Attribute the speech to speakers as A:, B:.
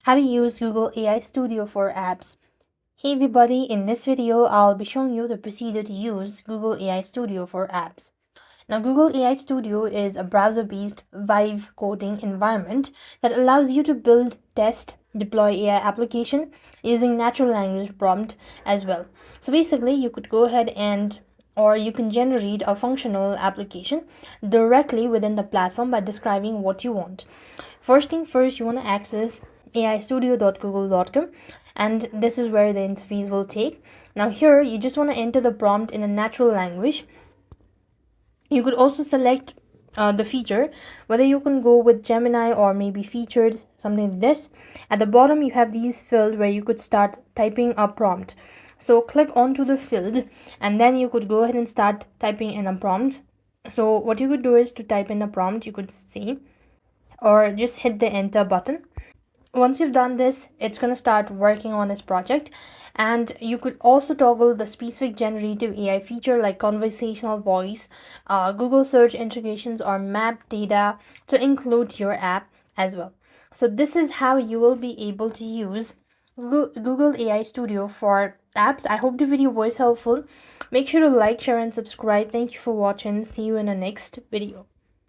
A: how to use Google AI Studio for apps. Hey everybody, in this video I'll be showing you the procedure to use Google AI Studio for apps. Now Google AI Studio is a browser-based vibe coding environment that allows you to build, test, deploy AI application using natural language prompt as well. So basically you could go ahead or you can generate a functional application directly within the platform by describing what you want. First thing first, you want to access aistudio.google.com, and this is where the interface will take. Now here you just want to enter the prompt in a natural language. You could also select the feature, whether you can go with Gemini or maybe featured, something like this. At the bottom you have these fields where you could start typing a prompt. So click onto the field and then you could go ahead and start typing in a prompt. So what you could do is to type in a prompt, you could see, or just hit the enter button. Once you've done this, it's going to start working on its project, and you could also toggle the specific generative AI feature like conversational voice, Google search integrations, or map data to include your app as well. So this is how you will be able to use Google AI Studio for apps. I hope the video was helpful. Make sure to like, share, and subscribe. Thank you for watching. See you in the next video.